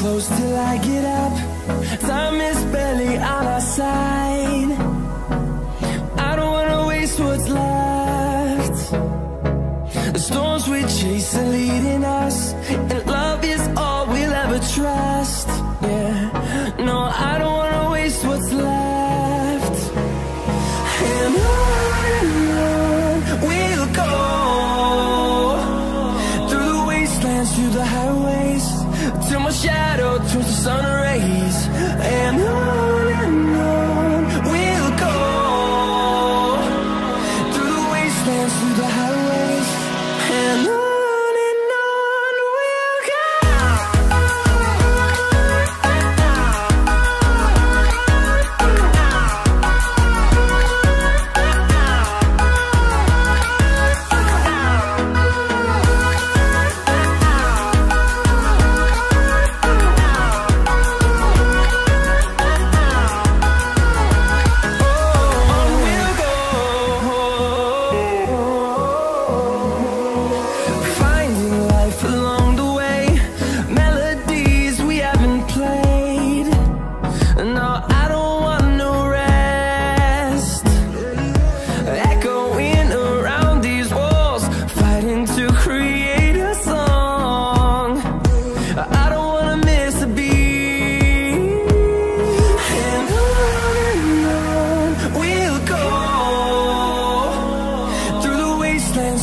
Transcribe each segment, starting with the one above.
close till I get up. Time is barely on our side. I don't wanna waste what's left. The storms we chase are leading us, and love is all we'll ever trust. Yeah, no, I don't wanna waste what's left. And on we'll go, through the wastelands, through the highways, till my shadow turns to sun rays. And on we'll go, through the wastelands, through the highways, and on we'll go.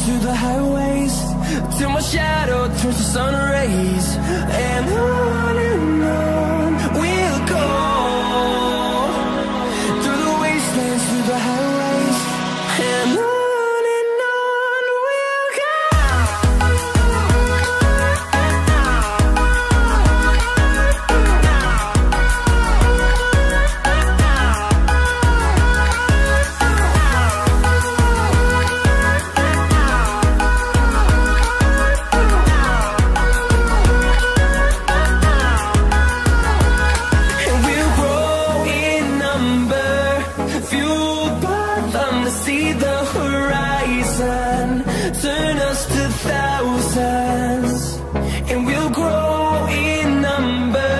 Through the highways, till my shadow turns to sun rays. And on we'll go, through the wastelands, through the highways, and on we'll go. Turn us to thousands, and we'll grow in number,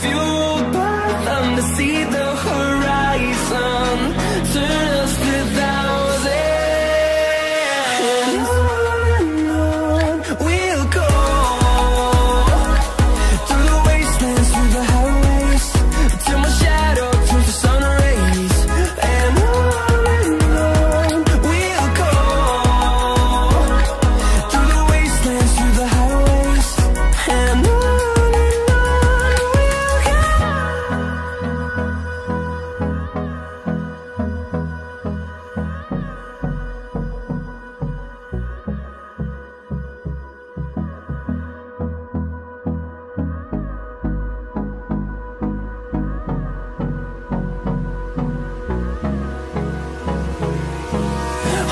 fueled by them to see the horizon. Turn us to thousands, and on we'll go, through the wastelands, through the highways, till my shadow turns to sun rays. And on we'll go, through the wastelands, through the highways, and on we'll go.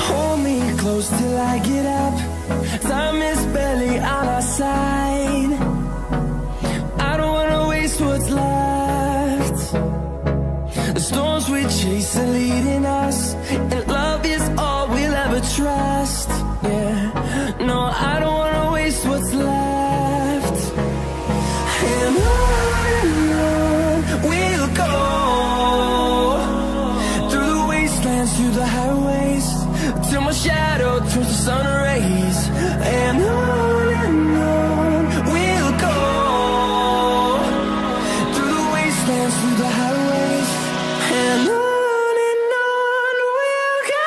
Hold me close till I get up. Time is barely on our side. I don't wanna waste what's left. The storms we chase are leading us, and love is all we'll ever trust. Yeah, no, I don't wanna waste what's left. And on we'll go, through the wastelands, through the highways, till my shadow turns to sun rays. And on we'll go, through the wastelands, through the highways, and on we'll go.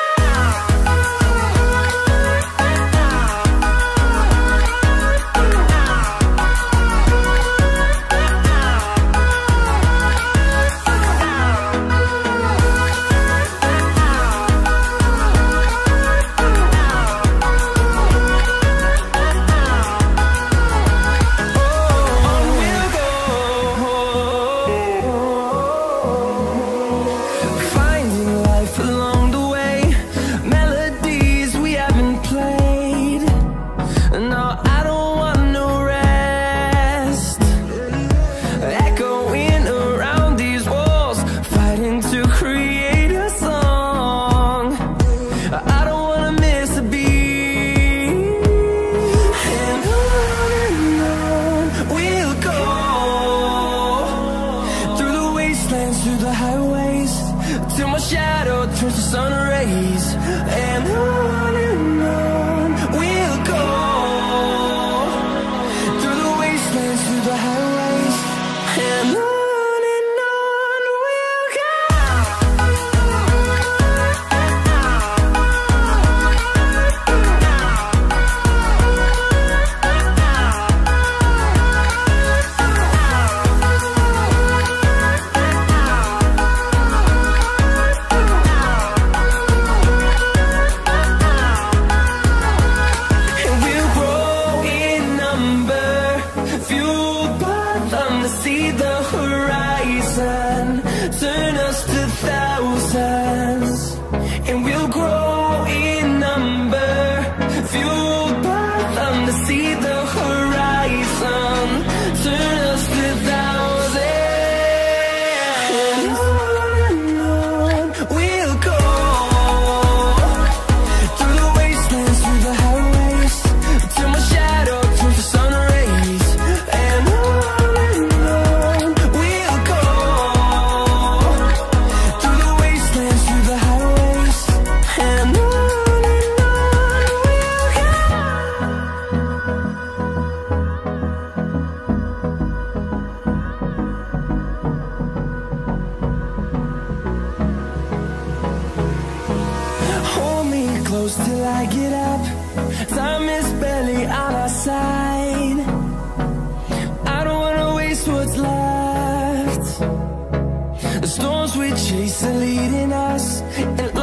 On we'll go, through the highways, till my shadow turns to sun rays. And on we'll go, through the wastelands, through the highways. And on we'll go. See the horizon, turn us to thousands, and we'll grow in number, fueled by them to see the horizon, turn us to thousands, and on we'll go, through the wastelands, through the highways, till my shadow turns to sun rays. And close till I get up, time is barely on our side. I don't wanna waste what's left. The storms we chase are leading us, and